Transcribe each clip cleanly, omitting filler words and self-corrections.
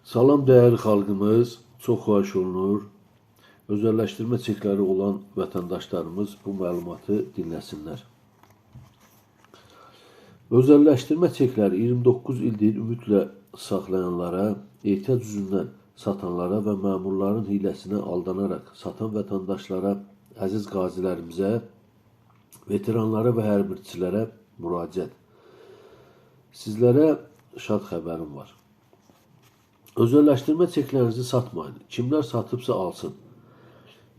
Salam değerli xalqımız, çox xahiş olunur. Özəlləşdirmə çekləri olan vətəndaşlarımız bu məlumatı dinləsinlər. Özəlləşdirmə çekləri 29 ildir ümidlə saxlayanlara, ehtiyac üzündən satanlara və məmurların hiləsinə aldanaraq satan vətəndaşlara, əziz qazilərimizə, veteranlara və hərbçilərə müraciət. Sizlərə şad xəbərim var. Özəlləşdirmə çeklərinizi satmayın. Kimlər satıbsa alsın.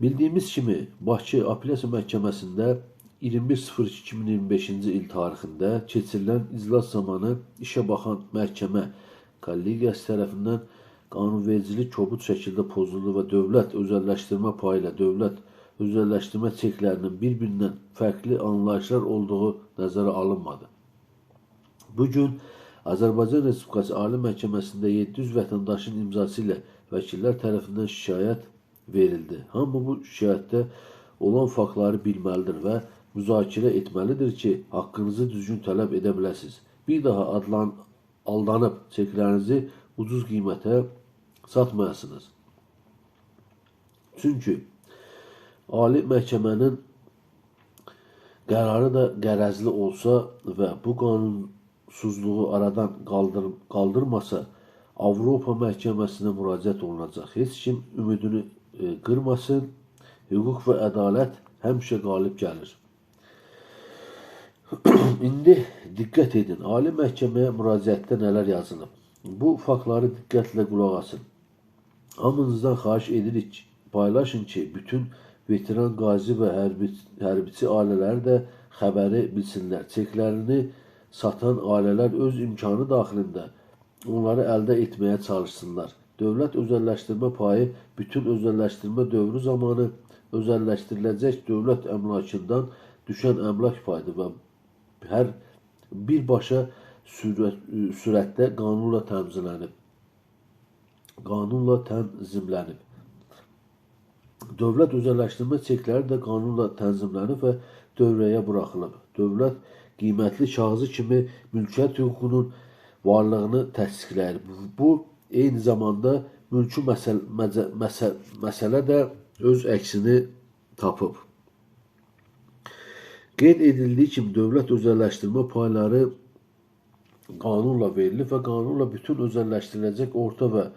Bildiyimiz kimi Bakı Apellyasiya Məhkəməsində 21.02.2025-ci il tarixində keçirilən iclas zamanı işə baxan məhkəmə kollegiyası tərəfindən qanunvericilik kobud şəkildə pozuldu və dövlət özəlləşdirmə payı ilə dövlət özəlləşdirmə çeklərinin bir-birindən fərqli anlayışlar olduğu nəzərə alınmadı. Bugün Azərbaycan Respublikası Ali Məhkəməsində 700 vətəndaşın imzası ilə vəkillər tərəfindən şikayət verildi. Hamı bu şikayətdə olan faktları bilməlidir və müzakirə etməlidir ki, haqqınızı düzgün tələb edə biləsiniz. Bir daha aldanıb çeklərinizi ucuz qiymətə satmayasınız. Çünki Ali Məhkəmənin qərarı da qərəzli olsa və bu qanunsuzluğu aradan qaldırmasa Avropa Məhkəməsinə müraciət olunacaq. Heç kim ümidini qırmasın. Hüquq və ədalət həmişə qalib gəlir. İndi diqqət edin. Ali Məhkəməyə müraciətdə nələr yazılıb? Bu faktları diqqətlə qulaq asın. Hamınızdan xahiş edirik, paylaşın ki, bütün veteran qazi və hərbiçi ailələri də xəbəri bilsinlər. Çeklərini satan ailələr öz imkanı daxilində onları əldə etməyə çalışsınlar. Dövlət özəlləşdirmə payı bütün özəlləşdirmə dövrü zamanı özəlləşdiriləcək dövlət əmlakından düşən əmlak payıdır və hər birbaşa sürətdə qanunla tənzimlənib. Dövlət özəlləşdirmə çekləri də qanunla tənzimlənib və dövrəyə buraxılıb. Dövlət qiymətli kağızı kimi mülkiyyət hüququnun varlığını təsdiqləyir. Bu, eyni zamanda mülki məsələ də öz əksini tapıb. Qeyd edildiyi kimi dövlət özəlləşdirmə payları qanunla verilir və qanunla bütün özəlləşdiriləcək orta və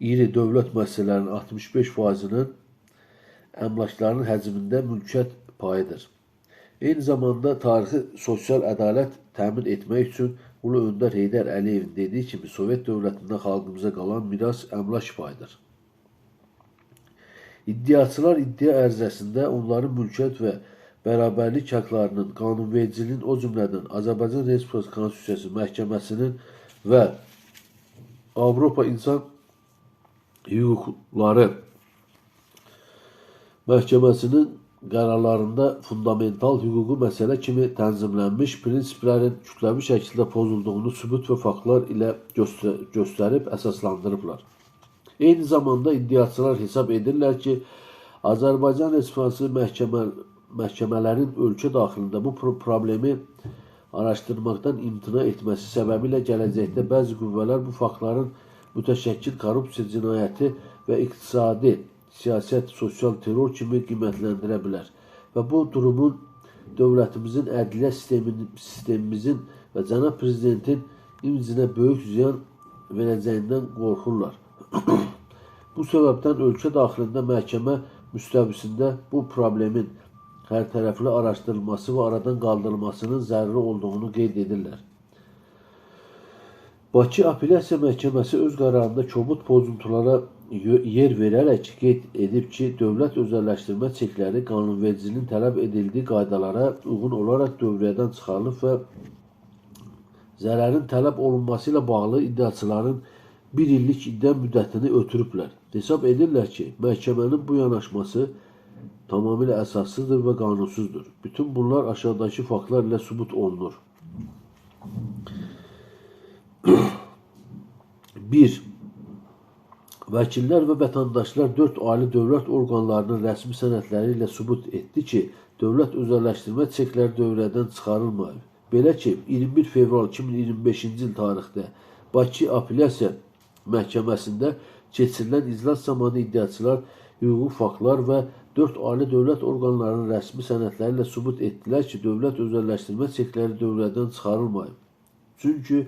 iri dövlət müəssisələrinin 65%-nin əmlakların həcmində mülkiyyət payıdır. Eyni zamanda tarixi sosial ədalət təmin etmək üçün Ulu Öndər Heydər Əliyevin dediyi kimi Sovet dövlətindən xalqımıza qalan miras əmlak payıdır. İddiaçılar iddia ərizəsində onların mülkiyyət və bərabərlik haqlarının qanunvericiliyin, o cümlədən Azərbaycan Respublikası Konstitusiyası Məhkəməsinin və Avropa İnsan Hüquqları Məhkəməsinin qərarlarında fundamental hüquqi məsələ kimi tənzimlənmiş prinsiplərin kütləvi şəkildə pozulduğunu sübut və faktlar ilə göstərib əsaslandırıblar. Eyni zamanda iddiaçılar hesab edirlər ki, Azərbaycan Respublikası məhkəmələrin ölkə daxilində bu problemi araşdırmaqdan imtina etməsi səbəbilə gələcəkdə bəzi qüvvələr bu faktların mütəşəkkil korrupsiya cinayəti və iqtisadi siyasət, sosial terror kimi qiymətləndirə bilər və bu durumun dövlətimizin, ədliyyə sistemimizin və cənab prezidentin imcinə böyük ziyan verəcəyindən qorxurlar. Bu səbəbdən ölkə daxilində məhkəmə müstəvisində bu problemin hərtərəfli araşdırılması və aradan qaldırılmasının zəruri olduğunu qeyd edirlər. Bakı Apellyasiya Məhkəməsi öz qərarında kobud pozuntulara yer verərək qeyd edib ki, dövlət özəlləşdirmə çekləri qanunvericiliyin tələb edildiyi qaydalara uyğun olaraq dövrədən çıxarılıb və zərərin tələb olunması ilə bağlı iddiaçıların bir illik iddia müddətini ötürüblər. Hesab edirlər ki, məhkəmənin bu yanaşması tamamilə əsassızdır və qanunsuzdur. Bütün bunlar aşağıdakı faktlar ilə sübut olunur. 1. Vəkillər və vətəndaşlar 4 ali dövlət orqanlarının rəsmi sənədləri ilə sübut etdi ki, dövlət özəlləşdirmə çekləri dövrədən çıxarılmayıb. Belə ki, 21 fevral 2025-ci il tarixdə Bakı Apellyasiya Məhkəməsində keçirilən iclas zamanı iddiaçılar hüquqi faktlar və 4 ali dövlət orqanlarının rəsmi sənədləri ilə sübut etdilər ki, dövlət özəlləşdirmə çekləri dövrədən çıxarılmayıb. Çünki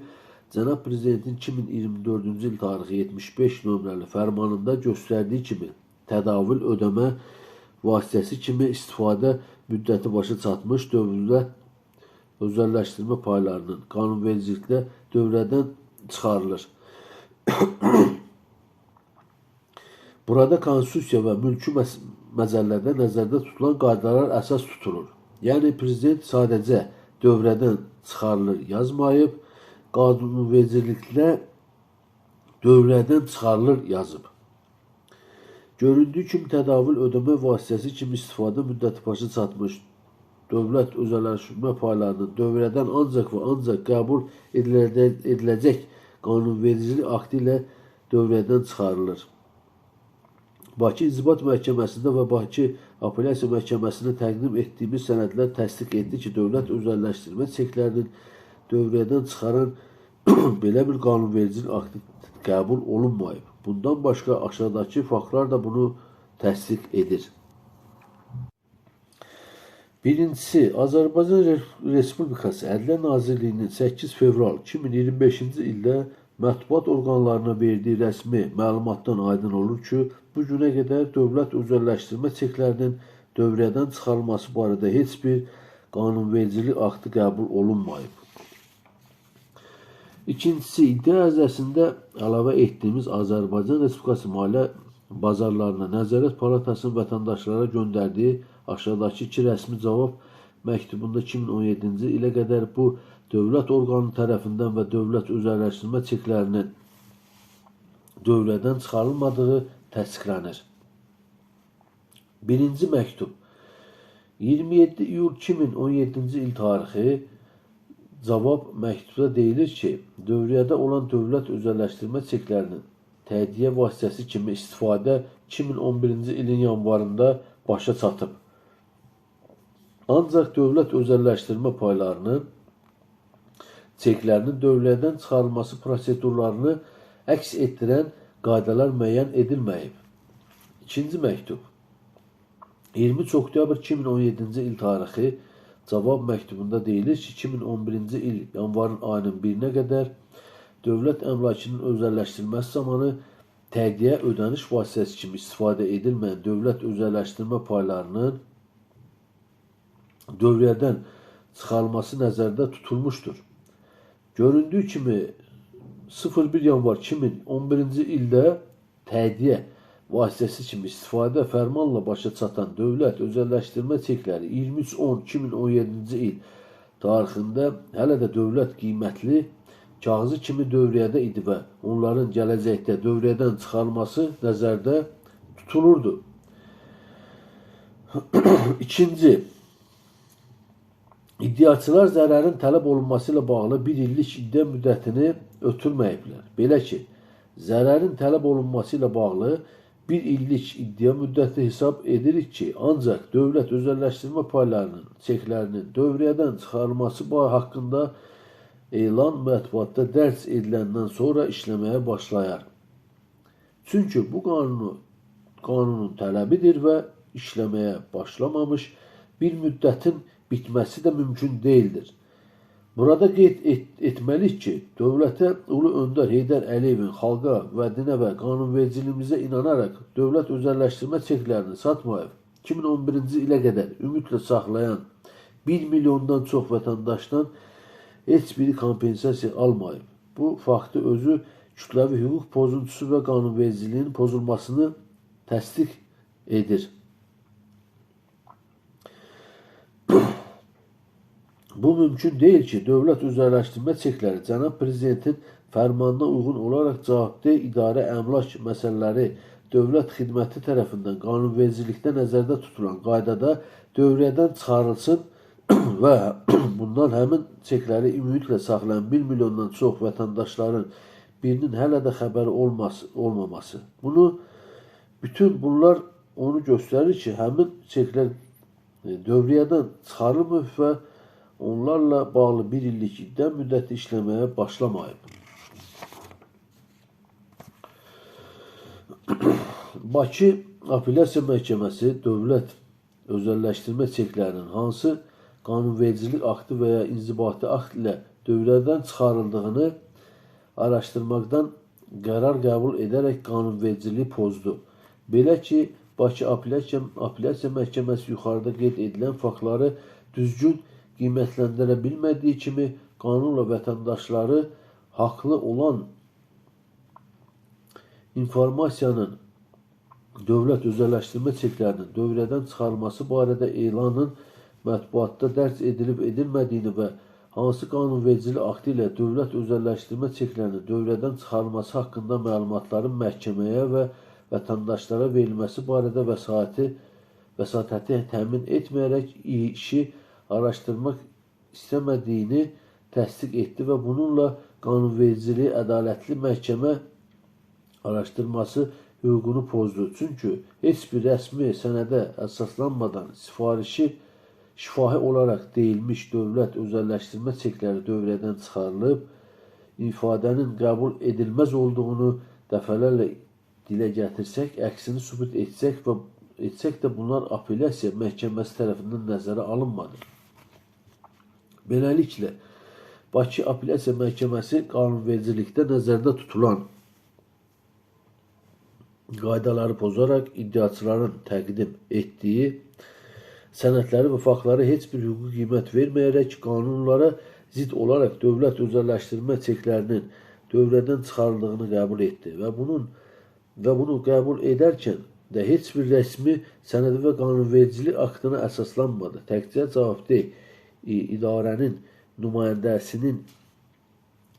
Cənab Prezidentin 2024-cü il tarixi 75 nömrəli fərmanında göstərdiyi kimi tədavül ödəmə vasitəsi kimi istifadə müddəti başa çatmış dövlət özəlləşdirmə paylarının qanunvericiliklə dövrədən çıxarılır. Burada konstitusiya və mülki məcəllədə nəzərdə tutulan qaydalar əsas tutulur. Yəni, prezident sadəcə dövrədən çıxarılır yazmayıb, qanunvericiliklə dövrədən çıxarılır yazıb. Göründüyü kimi tədavül ödəmə vasitəsi kimi istifadə müddəti başa çatmış dövlət özəlləşdirmə paylarının dövrədən ancaq və ancaq qəbul ediləcək qanunvericilik akti ilə dövrədən çıxarılır. Bakı İnzibat Məhkəməsində və Bakı Apellyasiya Məhkəməsinə təqdim etdiyimiz sənədlər təsdiq etdi ki, dövlət özəlləşdirmə çeklərinin dövrədən çıxaran belə bir qanunvericilik akti qəbul olunmayıb. Bundan başqa aşağıdakı faktlar da bunu təsdiq edir. Birincisi, Azərbaycan Respublikası Ədliyyə Nazirliyinin 8 fevral 2025-ci ildə mətbuat orqanlarına verdiyi rəsmi məlumatdan aydın olur ki, bu günə qədər dövlət özəlləşdirmə çeklərinin dövrədən çıxarılması barədə heç bir qanunvericilik akti qəbul olunmayıb. İkincisi, iddia ərizəsində əlavə etdiyimiz Azərbaycan Respublikası Maliyyə Bazarlarına Nəzarət Palatasının vətəndaşlara göndərdiyi aşağıdakı iki rəsmi cavab məktubunda 2017-ci ilə qədər bu dövlət orqanı tərəfindən və dövlət özəlləşdirmə çeklərinin dövrədən çıxarılmadığı təsdiqlənir. Birinci məktub 27 iyul 2017-ci il tarixi cavab məktubda deyilir ki, dövrədə olan dövlət özəlləşdirmə çeklərinin tədiyyə vasitəsi kimi istifadə 2011-ci ilin yanvarında başa çatıb. Ancaq dövlət özəlləşdirmə paylarının çeklərinin dövrədən çıxarılması prosedurlarını əks etdirən qaydalar müəyyən edilməyib. İkinci məktub 23 oktyabr 2017-ci il tarixi cavab məktubunda deyilir ki, 2011-ci il yanvarın ayının 1-nə qədər dövlət əmlakının özəlləşdirilməsi zamanı tədiyyə ödəniş vasitəsi kimi istifadə edilməyən dövlət özəlləşdirmə paylarının dövrədən çıxarılması nəzərdə tutulmuşdur. Göründüyü kimi 01 yanvar 2011-ci ildə tədiyyə vasitəsi kimi istifadə fərmanla başa çatan dövlət özəlləşdirmə çekləri 23-10-2017-ci il tarixində hələ də dövlət qiymətli kağızı kimi dövriyədə idi və onların gələcəkdə dövriyədən çıxarılması nəzərdə tutulurdu. İkinci, iddiaçılar zərərin tələb olunması ilə bağlı bir illik iddia müddətini ötürməyiblər. Belə ki, zərərin tələb olunması ilə bağlı bir illik iddia müddəti hesab edirik ki, ancaq dövlət özəlləşdirmə paylarının çeklərinin dövriyədən çıxarılması haqqında elan mətbuatda dərc ediləndən sonra işləməyə başlayar. Çünki bu qanunun tələbidir və işləməyə başlamamış bir müddətin bitməsi də mümkün deyildir. Burada qeyd etməliyik ki, dövlətə Ulu Öndər Heydər Əliyevin xalqa vədinə və qanunvericiliyimizə inanaraq dövlət özəlləşdirmə çeklərini satmayıb, 2011-ci ilə qədər ümidlə saxlayan 1 milyondan çox vətəndaşdan heç biri kompensasiya almayıb. Bu faktı özü kütləvi hüquq pozuntusu və qanunvericiliyin pozulmasını təsdiq edir. Bu mümkün deyil ki, dövlət özəlləşdirmə çekləri Cənab Prezidentin fərmanına uyğun olaraq cavabdeh idarə əmlak məsələləri dövlət xidməti tərəfindən qanunvericilikdə nəzərdə tutulan qaydada dövrədən çıxarılsın və bundan həmin çekləri ümidlə saxlayan 1 milyondan çox vətəndaşların birinin hələ də xəbəri olmaması. Bütün bunlar onu göstərir ki, həmin çeklər dövriyədən çıxarılmır və onlarla bağlı bir illik iddia müddəti işləməyə başlamayıb. Bakı Apellyasiya Məhkəməsi dövlət özəlləşdirmə çeklərinin hansı qanunvericilik aktı və ya inzibati akt ilə dövrədən çıxarıldığını araşdırmaqdan qərar qəbul edərək qanunvericiliyi pozdu. Belə ki, Bakı Apellyasiya Məhkəməsi yuxarıda qeyd edilən faktları düzgün qiymətləndirə bilmədiyi kimi qanunla vətəndaşları haqlı olan informasiyanın dövlət özəlləşdirmə çeklərinin dövrədən çıxarılması barədə elanın mətbuatda dərc edilib edilmədiyini və hansı qanunvericilik aktı ilə dövlət özəlləşdirmə çeklərinin dövrədən çıxarılması haqqında məlumatların məhkəməyə və vətəndaşlara verilməsi barədə vəsatəti təmin etməyərək işi araşdırmaq istəmədiyini təsdiq etdi və bununla qanunvericiliyi ədalətli məhkəmə araşdırması hüququnu pozdu. Çünki heç bir rəsmi sənədə əsaslanmadan şifahi olaraq deyilmiş dövlət özəlləşdirmə çekləri dövrədən çıxarılıb, ifadənin qəbul edilməz olduğunu dəfələrlə dilə gətirsək, əksini sübut etsək də bunlar Apellyasiya Məhkəməsi tərəfindən nəzərə alınmadı. Beləliklə, Bakı Apellyasiya Məhkəməsi qanunvericilikdə nəzərdə tutulan qaydaları pozaraq iddiaçıların təqdim etdiyi sənədləri və faktları heç bir hüquqi qiymət verməyərək qanunlara zidd olaraq dövlət özəlləşdirmə çeklərinin dövrədən çıxarıldığını qəbul etdi və bunu qəbul edərkən də heç bir rəsmi sənədi və qanunvericilik aktına əsaslanmadı. Təkcə cavabdeh idarənin nümayəndəsinin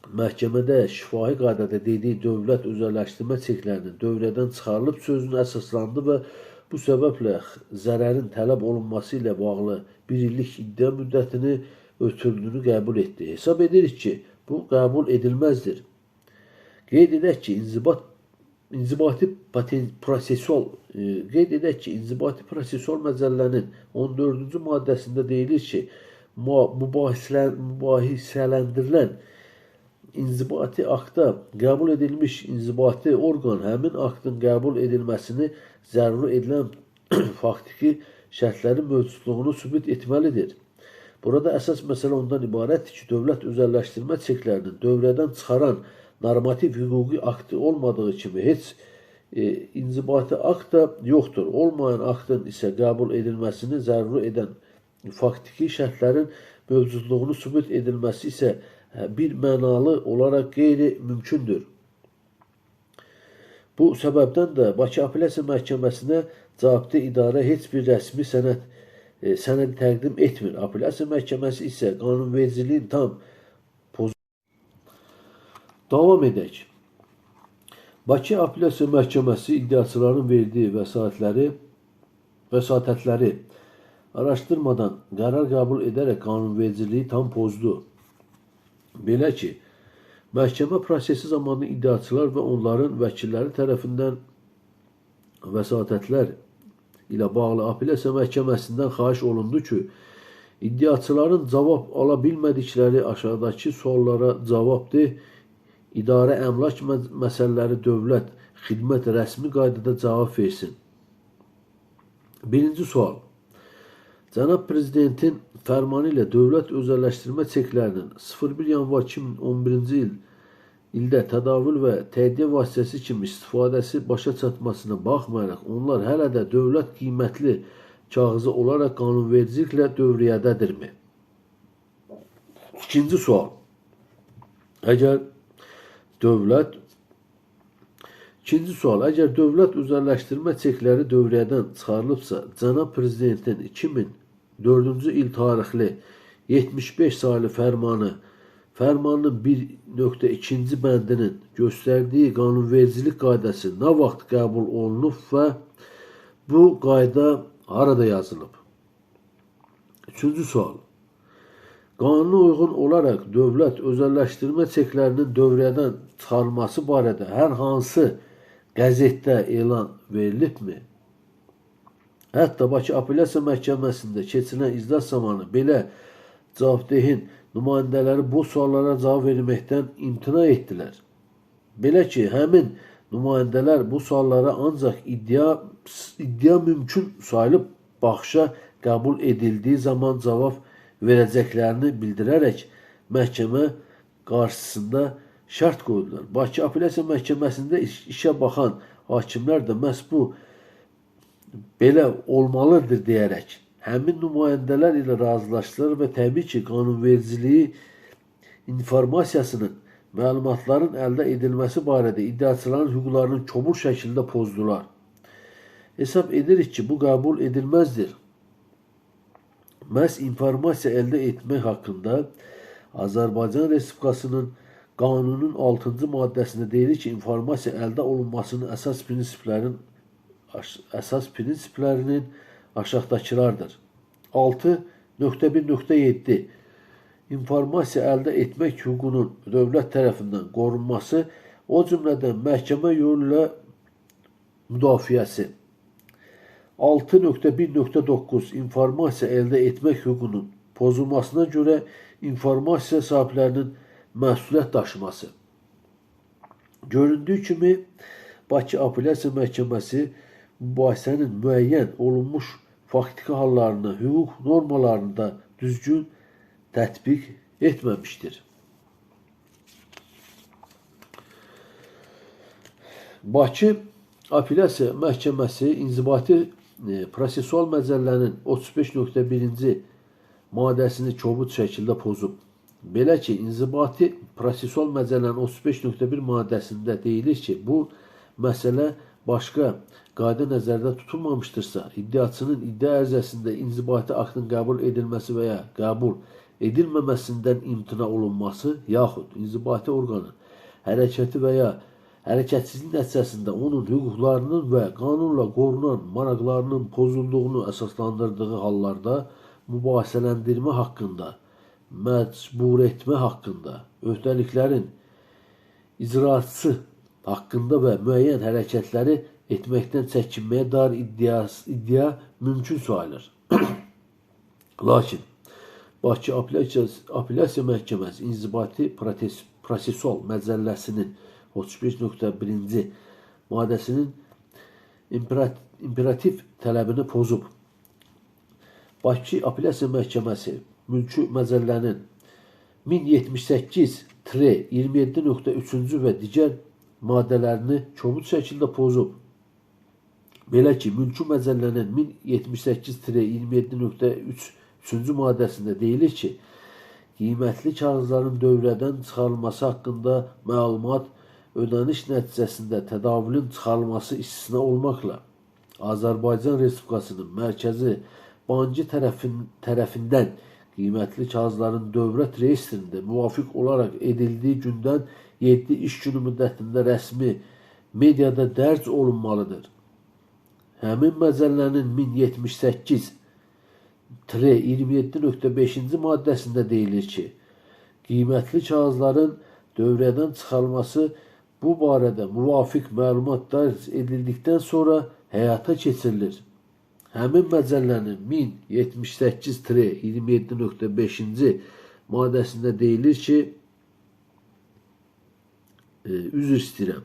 məhkəmədə şifahi qaydada dediyi dövlət özəlləşdirmə çeklərinin dövrədən çıxarılıb sözünə əsaslandı və bu səbəblə zərərin tələb olunması ilə bağlı bir illik iddia müddətini ötürdüyünü qəbul etdi. Hesab edirik ki, bu qəbul edilməzdir. Qeyd edək ki, İnzibati Prosesual Məcəllənin 14-cü maddəsində deyilir ki, mübahisələndirilən inzibati akta qəbul edilmiş inzibati orqan həmin aktın qəbul edilməsini zəruri edilən faktiki şərtlərin mövcudluğunu sübut etməlidir. Burada əsas məsələ ondan ibarətdir ki, dövlət özəlləşdirmə çeklərinin dövrədən çıxaran normativ hüquqi aktı olmadığı kimi heç inzibati akt da yoxdur. Olmayan aktın isə qəbul edilməsini zəruri edən faktiki şərtlərin mövcudluğunu sübut edilməsi isə bir mənalı olaraq qeyri-mümkündür. Bu səbəbdən də Bakı Apellyasiya Məhkəməsinə cavabdeh idarə heç bir rəsmi sənəd təqdim etmir. Apellyasiya Məhkəməsi isə qanunvericiliyin tam Davam edək. Bakı Apellyasiya Məhkəməsi iddiaçıların verdiyi vəsatətləri araşdırmadan qərar qəbul edərək qanunvericiliyi tam pozdu. Belə ki, məhkəmə prosesi zamanı iddiaçılar və onların vəkilləri tərəfindən vəsatətlər ilə bağlı Apellyasiya Məhkəməsindən xahiş olundu ki, iddiaçıların cavab ala bilmədikləri aşağıdakı suallara cavabdeh idarə əmlak məsələləri dövlət xidmət rəsmi qaydada cavab versin. Birinci sual. Cənab Prezidentin fərmanı ilə dövlət özəlləşdirmə çeklərinin 01 yanvar 2011-ci ildə tədavül və tədqiq vasitəsi kimi istifadəsi başa çatmasına baxmayaraq, onlar hələ də dövlət qiymətli kağızı olaraq qanunvericiliklə dövriyyədədirmi? İkinci sual. Əgər dövlət özəlləşdirmə çekləri dövriyədən çıxarılıbsa, Cənab Prezidentin 2004-cü il tarixli 75 sayılı fərmanın 1.2-ci bəndinin göstərdiyi qanunvericilik qaydası nə vaxt qəbul olunub və bu qayda harada yazılıb? Üçüncü sual. Qanuna uyğun olaraq dövlət özəlləşdirmə çeklərinin dövriyədən çıxarılması barədə hər hansı qəzetdə elan verilibmi? Hətta Bakı Apellyasiya Məhkəməsində keçirilən iclas zamanı belə cavabdehin nümayəndələri bu suallara cavab verməkdən imtina etdilər. Belə ki, həmin nümayəndələr bu suallara ancaq iddia mümkün sayılıb baxışa qəbul edildiyi zaman cavab verəcəklərini bildirərək məhkəmə qarşısında şərt qoydular. Bakı Apellyasiya Məhkəməsində işə baxan hakimlər də məhz bu belə olmalıdır deyərək həmin nümayəndələr ilə razılaşdılar və təbii ki, qanunvericiliyi informasiyasının, məlumatların əldə edilməsi barədə iddiaçıların hüquqlarını kobud şəkildə pozdular. Hesab edirik ki, bu qəbul edilməzdir. Məhz informasiya əldə etmək haqqında Azərbaycan Respublikasının qanunun 6-cı maddəsində deyilir ki, informasiya əldə olunmasının əsas prinsiplərinin aşağıdakılardır. 6.1.7 İnformasiya əldə etmək hüququnun dövlət tərəfindən qorunması, o cümlədən məhkəmə yolu ilə müdafiəsi. 6.1.9 İnformasiya əldə etmək hüququnun pozulmasına görə informasiya sahiblərinin məsuliyyət daşıması. Göründüyü kimi, Bakı Apellyasiya Məhkəməsi mübahisənin müəyyən olunmuş faktiki hallarını, hüquq normalarını da düzgün tətbiq etməmişdir. Bakı Apellyasiya Məhkəməsi inzibati prosessual məcəllənin 35.1-ci maddəsini kobud şəkildə pozub. Belə ki, inzibati prosessual məcəllənin 35.1 maddəsində deyilir ki, bu məsələ başqa qayda nəzərdə tutulmamışdırsa, iddiaçının iddia ərizəsində inzibati aktın qəbul edilməsi və ya qəbul edilməməsindən imtina olunması, yaxud inzibati orqanın hərəkəti və ya hərəkətsizlik nəticəsində onun hüquqlarının və qanunla qorunan maraqlarının pozulduğunu əsaslandırdığı hallarda mübahisələndirmə haqqında, məcbur etmə haqqında, öhdəliklərin icraçısı haqqında və müəyyən hərəkətləri etməkdən çəkinməyə dair iddia mümkün sayılır. Lakin Bakı Apellyasiya Məhkəməsi inzibati prosessual məcəlləsinin 35.1-ci maddəsinin imperativ tələbini pozub. Bakı Apellyasiya Məhkəməsi mülki məcəllənin 1078-27.3-cü və digər maddələrini kobud şəkildə pozub. Belə ki, mülki məcəllənin 1078-27.3-cü maddəsində deyilir ki, qiymətli kağızların dövrədən çıxarılması haqqında məlumat ödəniş nəticəsində tədavülün çıxarılması istisna olmaqla Azərbaycan Respublikasının Mərkəzi Bankı tərəfindən qiymətli kağızların dövrət reyestrində müvafiq olaraq edildiyi gündən 7 iş günü müddətində rəsmi mediada dərc olunmalıdır. Həmin məcəllənin 1078-27.5-ci maddəsində deyilir ki, qiymətli kağızların dövrədən çıxarılması bu barədə müvafiq məlumat dərc edildikdən sonra həyata keçirilir. Həmin məcəllənin 1078-27.5-ci maddəsində deyilir ki, üzr istəyirəm,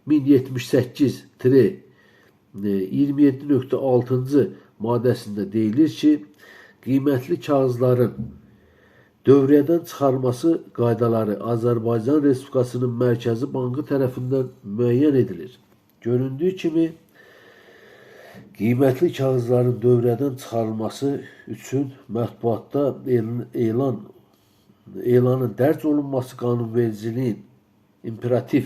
1078-27.6-cı maddəsində deyilir ki, qiymətli kağızların dövrədən çıxarılması qaydaları Azərbaycan Respublikasının Mərkəzi Bankı tərəfindən müəyyən edilir. Göründüyü kimi, qiymətli kağızların dövrədən çıxarılması üçün mətbuatda elanın dərc olunması qanunvericiliyin imperativ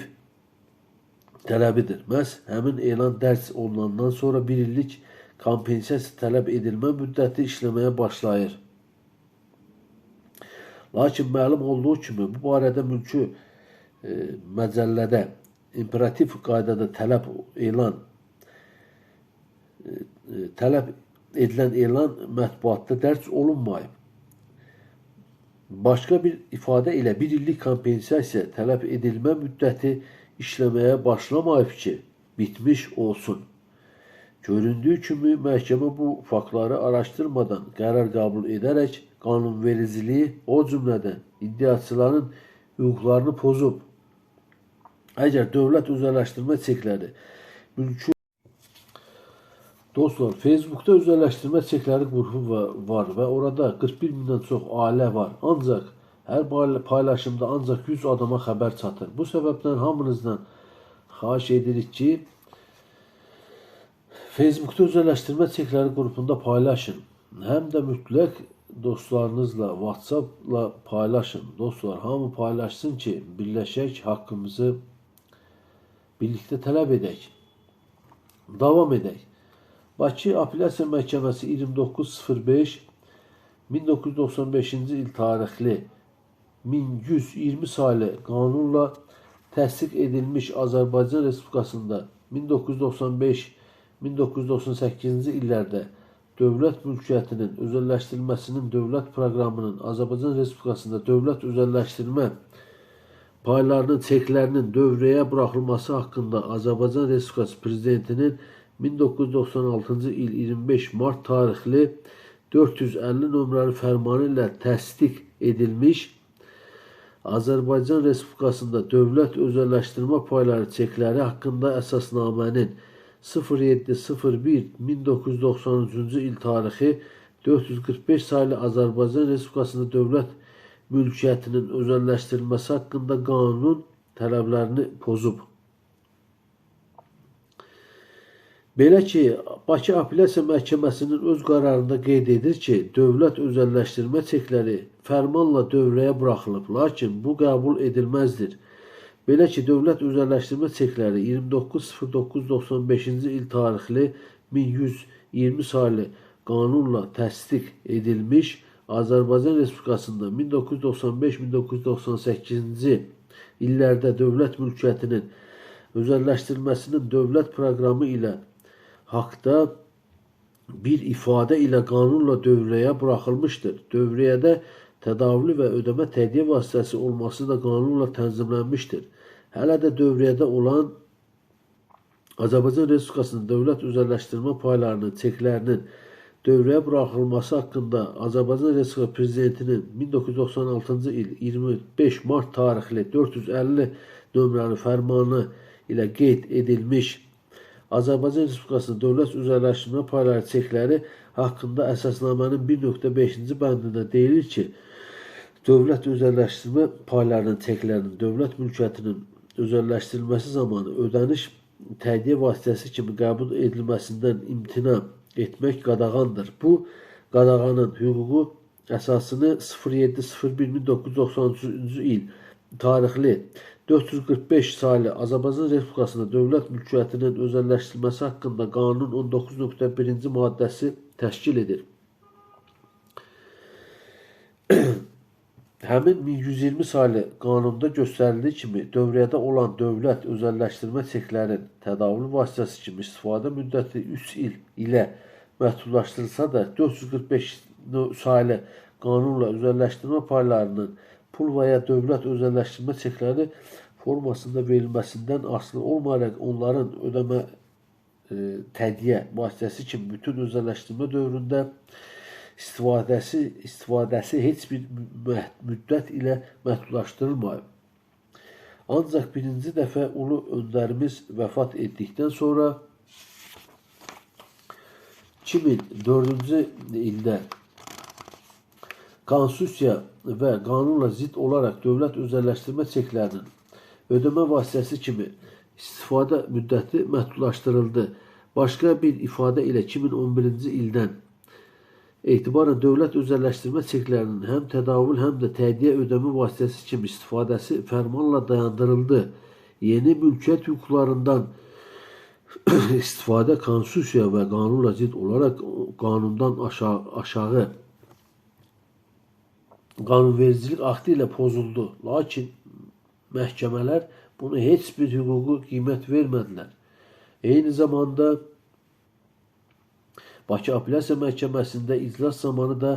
tələbidir. Məhz həmin elan dərc olunandan sonra bir illik kompensasiya tələb edilmə müddəti işləməyə başlayır. Lakin məlum olduğu kimi, bu barədə mülki məcəllədə imperativ qaydada tələb edilən elan mətbuatda dərc olunmayıb. Başqa bir ifadə ilə bir illik kompensasiya tələb edilmə müddəti işləməyə başlamayıb ki, bitmiş olsun. Göründüyü kimi, məhkəmə bu faktları araşdırmadan qərar qəbul edərək qanunvericiliyi, o cümlədən iddiaçıların hüquqlarını pozub. Əgər dövlət özəlləşdirmə çekləri mülki dostlar, Facebook'ta özəlləşdirmə çekləri qrupu var və orada 41 mindən çox ailə var. Ancaq hər paylaşımda ancaq 100 adama xəbər çatır. Bu səbəbdən hamınızdan xahiş edirik ki, Facebook'ta özəlləşdirmə çekləri qrupunda paylaşın. Həm də mütləq dostlarınızla, WhatsApp'la paylaşın. Dostlar, hamı paylaşsın ki, birləşək, haqqımızı birlikdə tələb edək. Davam edək. Bakı Apellyasiya Məhkəməsi 29.05 1995-ci il tarixli 1120 saylı qanunla təsdiq edilmiş Azərbaycan Respublikasında 1995-1998-ci illərdə dövlət mülkiyyətinin özəlləşdirilməsinin dövlət proqramının Azərbaycan Respublikasında dövlət özəlləşdirmə paylarının çeklərinin dövrəyə buraxılması haqqında Azərbaycan Respublikası Prezidentinin 1996-cı il 25 mart tarixli 450 nömrəli fərmanı ilə təsdiq edilmiş Azərbaycan Respublikasında dövlət özəlləşdirmə payları çekləri haqqında əsasnamənin 07.01.1993-cü il tarixi 445 saylı Azərbaycan Respublikasında dövlət mülkiyyətinin özəlləşdirilməsi haqqında qanun tələblərini pozub. Belə ki, Bakı Apellyasiya Məhkəməsinin öz qərarında qeyd edir ki, dövlət özəlləşdirmə çekləri fərmanla dövrəyə buraxılıb, lakin bu qəbul edilməzdir. Belə ki, dövlət özəlləşdirmə çekləri 29.09.95-ci il tarixli 1120 saylı qanunla təsdiq edilmiş Azərbaycan Respublikasında 1995-1998-ci illərdə dövlət mülkiyyətinin özəlləşdirilməsinin dövlət proqramı ilə haqda bir ifadə ilə qanunla dövrəyə buraxılmışdır. Dövrəyədə tədavülü və ödəmə tədiyyə vasitəsi olması da qanunla tənzimlənmişdir. Hələ də dövrəyədə olan Azərbaycan Respublikasının dövlət özəlləşdirmə paylarının çeklərinin dövrəyə buraxılması haqqında Azərbaycan Respublikası Prezidentinin 1996-cı il 25 mart tarixli 450 nömrəli fərmanı ilə qeyd edilmiş Azərbaycan Respublikasının dövlət özəlləşdirmə payları çekləri haqqında əsasnamənin 1.5-ci bəndində deyilir ki, dövlət özəlləşdirmə paylarının çeklərinin dövlət mülkiyyətinin özəlləşdirilməsi zamanı ödəniş tədiyyə vasitəsi kimi qəbul edilməsindən imtina etmək qadağandır. Bu qadağanın hüququ əsasını 07.01.1993-cü il tarixli 445 saylı Azərbaycan Respublikasında dövlət mülkiyyətinin özəlləşdirilməsi haqqında qanunun 19.1-ci maddəsi təşkil edir. Həmin 1120 saylı qanunda göstərildiyi kimi dövrədə olan dövlət özəlləşdirmə çeklərin tədavül vasitəsi kimi istifadə müddəti 3 il ilə məhdudlaşdırılsa da 445 saylı qanunla özəlləşdirmə paylarının pul və ya dövlət özəlləşdirmə çekləri formasında verilməsindən asılı olmayaraq onların ödəmə tədiyyə vasitəsi kimi bütün özəlləşdirmə dövründə istifadəsi heç bir müddət ilə məhdudlaşdırılmayıb. Ancaq birinci dəfə ulu öndərimiz vəfat etdikdən sonra 2004-cü ildə konstitusiya və qanunla zidd olaraq dövlət özəlləşdirmə çeklərinin ödəmə vasitəsi kimi istifadə müddəti məhdudlaşdırıldı. Başqa bir ifadə ilə 2011-ci ildən etibarən dövlət özəlləşdirmə çeklərinin həm tədavül, həm də tədiyyə ödəmə vasitəsi kimi istifadəsi fərmanla dayandırıldı. Yeni mülkiyyət hüquqlarından istifadə konstitusiya və qanunla zidd olaraq qanundan aşağı qanunvericilik aktı ilə pozuldu. Lakin məhkəmələr bunu heç bir hüquqi qiymət vermədilər. Eyni zamanda Bakı Apellyasiya Məhkəməsində iclas zamanı da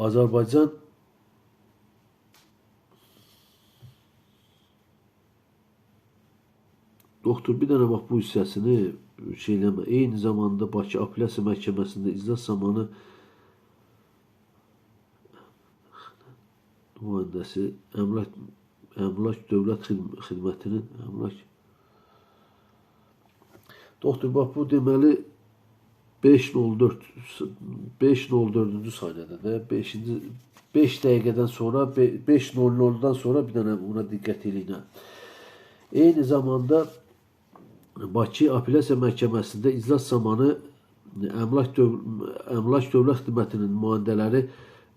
Azərbaycan doktor bir dənə bax bu hissəsini şeyləmə. Eyni zamanda Bakı Apellyasiya Məhkəməsində iclas zamanı nümayəndəsi, əmlak dövlət xidmətinin əmlak. Doktor, bax bu deməli 5.04-cü saniyədə də 5 dəqiqədən sonra 5.00-dan sonra bir dənə buna diqqət edin. Eyni zamanda Bakı Apellyasiya Məhkəməsində iclas zamanı Əmlak Dövlət Xidmətinin nümayəndələri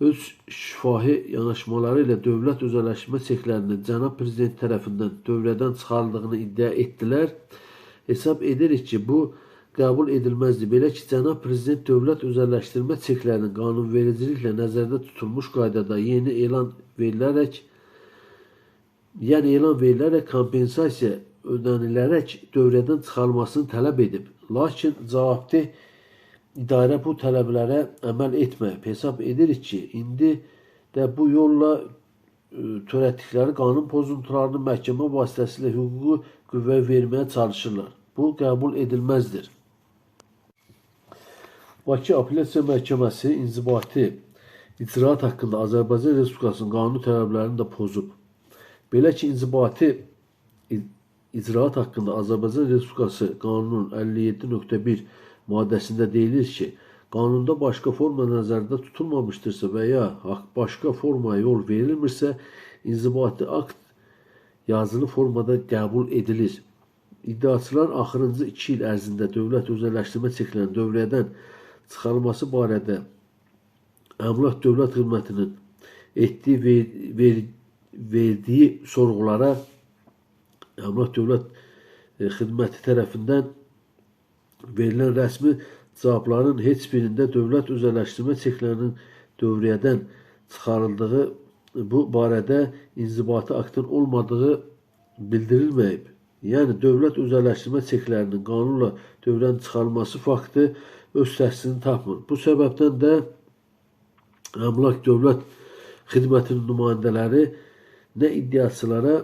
öz şifahi yanaşmaları ilə dövlət özəlləşmə çeklərinin cənab prezident tərəfindən dövrədən çıxarıldığını iddia etdilər. Hesab edirik ki, bu qəbul edilməzdir. Belə ki, cənab prezident dövlət özəlləşdirmə çeklərinin qanunvericiliklə nəzərdə tutulmuş qaydada elan verilərək kompensasiya ödənilərək dövrədən çıxarılmasını tələb edib. Lakin cavabdeh idarə bu tələblərə əməl etməyib. Hesab edirik ki, indi də bu yolla törətdikləri qanun pozuntularını məhkəmə vasitəsilə hüquqi qüvvə verməyə çalışırlar. Bu qəbul edilməzdir. Bakı Apellyasiya Məhkəməsi inzibati icraat haqqında Azərbaycan Respublikasının qanun tələblərini də pozub. Belə ki, inzibati icraat haqqında Azərbaycan Respublikası qanunun 57.1 maddəsində deyilir ki, qanunda başqa forma nəzərdə tutulmamışdırsa və ya başqa formaya yol verilmirsə, inzibati akt yazılı formada qəbul edilir. İddiaçılar axırıncı 2 il ərzində dövlət özəlləşdirmə çeklərinin dövrədən çıxarılması barədə Əmlak Dövlət Xidmətinin verdiyi sorğulara Əmlak Dövlət Xidməti tərəfindən verilən rəsmi cavabların heç birində dövlət özəlləşdirmə çeklərinin dövrədən çıxarıldığı bu barədə inzibati aktın olmadığı bildirilməyib. Yəni, dövlət özəlləşdirmə çeklərinin qanunla dövrədən çıxarılması faktı öz təsdiqini tapmır. Bu səbəbdən də Əmlak Dövlət Xidmətinin nümayəndələri nə iddiaçılara,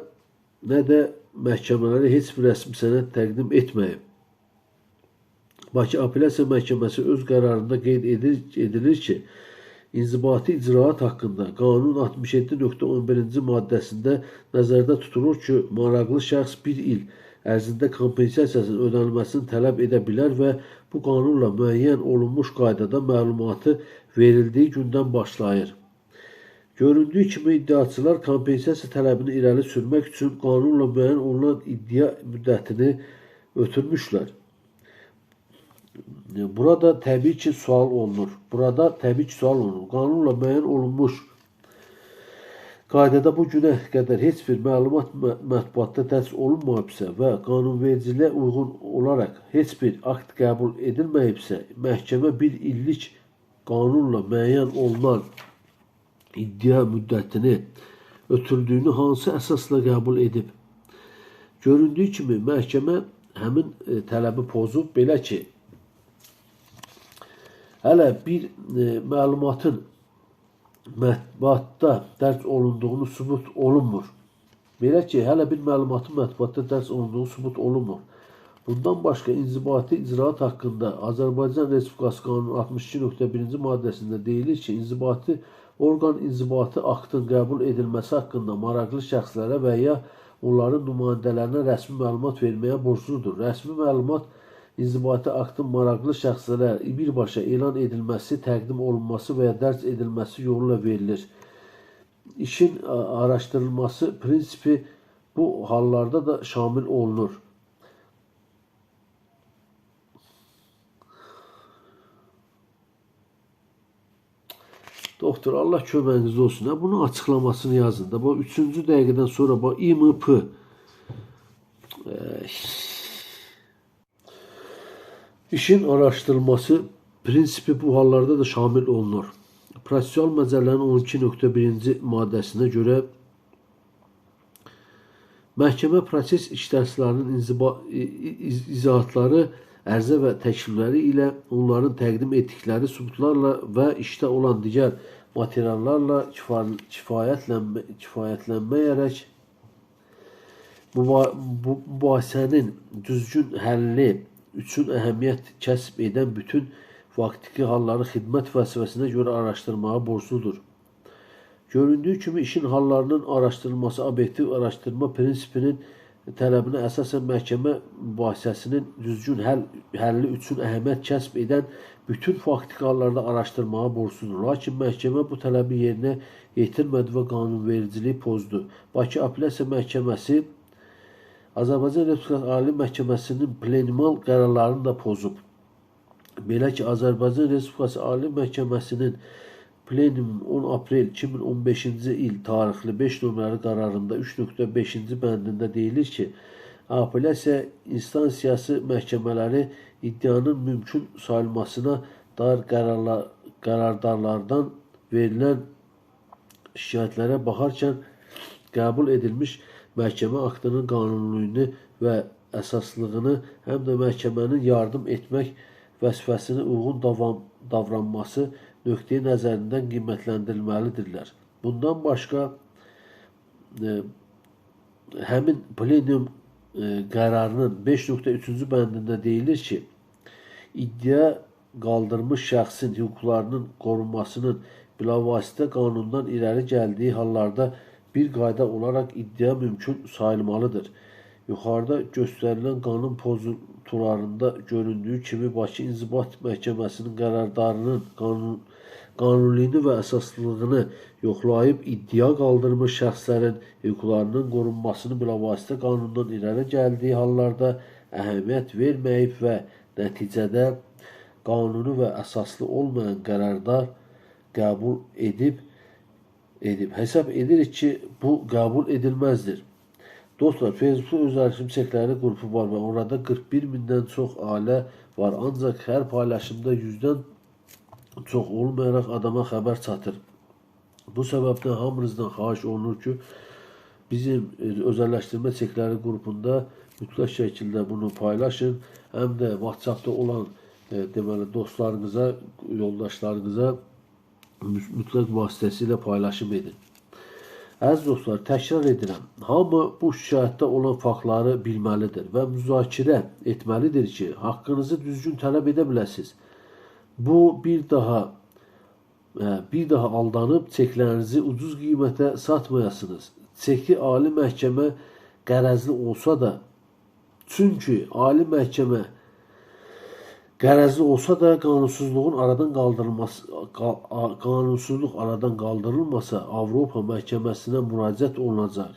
nə də məhkəmələrə heç bir rəsmi sənəd təqdim etməyib. Bakı Apellyasiya Məhkəməsi öz qərarında qeyd edilir ki, inzibati icraat haqqında qanun 67.11-ci maddəsində nəzərdə tutulur ki, maraqlı şəxs 1 il ərzində kompensasiyasının ödənilməsini tələb edə bilər və bu qanunla müəyyən olunmuş qaydada məlumatı verildiyi gündən başlayır. Göründüyü kimi iddiaçılar kompensasiya tələbini irəli sürmək üçün qanunla müəyyən olunan iddia müddətini ötürmüşlər. Burada təbii ki sual olunur. Qanunla müəyyən olunmuş qaydada bu günə qədər heç bir məlumat mətbuatda dərc olunmayıbsa və qanunvericiliyə uyğun olaraq heç bir akt qəbul edilməyibsə, məhkəmə 1 illik qanunla müəyyən olunan iddia müddətini ötürdüyünü hansı əsasla qəbul edib? Göründüyü kimi məhkəmə həmin tələbi pozub. Belə ki, hələ bir məlumatın mətbuatda dərc olunduğunu sübut olunmur. Bundan başqa inzibati icraat haqqında Azərbaycan Respublikası qanunun 62.1-ci maddəsində deyilir ki, inzibati orqan inzibati aktın qəbul edilməsi haqqında maraqlı şəxslərə və ya onların nümayəndələrinə rəsmi məlumat verməyə borcludur. Rəsmi məlumat inzibati aktın maraqlı şəxslərə birbaşa elan edilməsi, təqdim olunması və ya dərc edilməsi yoluyla verilir. İşin araşdırılması prinsipi bu hallarda da şamil olunur. Doktor, Allah köməyiniz olsun. Bunun açıqlamasını yazın da. Bu 3-cü dəqiqədən sonra bu İMP İşin araşdırılması prinsipi bu hallarda da şamil olunur. Prosessual Məcəllənin 12.1-ci maddəsinə görə məhkəmə proses iştirakçılarının izahatları, ərizə və təklifləri ilə onların təqdim etdikləri sübutlarla və işdə olan digər materiallarla kifayətlənməyərək mübahisənin düzgün həlli üçün əhəmiyyət kəsb edən bütün faktiki halları xidmət vəzifəsinə görə araşdırmağa borcludur. Göründüyü kimi işin hallarının araşdırılması obyektiv araşdırma prinsipinin tələbinə əsasən məhkəmə mübahisəsinin düzgün həlli üçün əhəmiyyət kəsb edən bütün faktiki hallarda araşdırmağa borcludur. Lakin məhkəmə bu tələbi yerinə yetirmədi və qanunvericiliyi pozdu. Bakı Apellyasiya Məhkəməsi Azərbaycan Respublikası Ali Məhkəməsinin plenumal qərarlarını da pozub. Belə ki, Azərbaycan Respublikası Ali Məhkəməsinin Plenum 10 aprel 2015-ci il tarixli 5 nömrəli qərarında 3.5-ci bəndində deyilir ki, apellyasiya instansiyası məhkəmələri iddianın mümkün sayılmasına dair qərarlardan verilən şikayətlərə baxarkən qəbul edilmiş məhkəmə aktının qanunluluğunu və əsaslığını, həm də məhkəmənin yardım etmək vəzifəsinə uyğun davranması nöqteyi nəzərindən qiymətləndirilməlidirlər. Bundan başqa, həmin plenum qərarının 5.3-cü bəndində deyilir ki, iddia qaldırmış şəxsin hüquqlarının qorunmasının bilavasitə qanundan irəli gəldiyi hallarda bir qayda olaraq iddia mümkün sayılmalıdır. Yuxarıda göstərilən qanun pozuntularında göründüyü kimi Bakı İnzibat Məhkəməsinin qərarlarının qanunluluğunu və əsaslılığını yoxlayıb iddia qaldırmış şəxslərin hüquqlarının qorunmasını bilavasitə qanundan irəli gəldiyi hallarda əhəmiyyət verməyib və nəticədə qanuni və əsaslı olmayan qərarlar qəbul edib. Hesab edirik ki, bu qəbul edilməzdir. Dostlar, Facebookda öz arşiv çekləri qrupu var və orada 41 mindən çox ailə var. Ancaq hər paylaşımda 100-dən çox olmayaraq adama xəbər çatır. Bu səbəbdən hamınızdan xahiş olunur ki, bizim özəlləşdirmə çekləri qrupunda mütləq şəkildə bunu paylaşın. Həm də WhatsApp'da olan deməli, dostlarınıza, yoldaşlarınıza mütləq vasitəsilə paylaşım edin. Əziz dostlar, təkrar edirəm. Hamı bu şikayətdə olan faktları bilməlidir və müzakirə etməlidir ki, haqqınızı düzgün tələb edə biləsiniz. Bu bir daha aldanıb çeklərinizi ucuz qiymətə satmayasınız. Çeki Ali Məhkəmə qərəzli olsa da, çünki Ali Məhkəmə qərəzli olsa da qanunsuzluq aradan qaldırılmasa Avropa Məhkəməsinə müraciət olunacaq.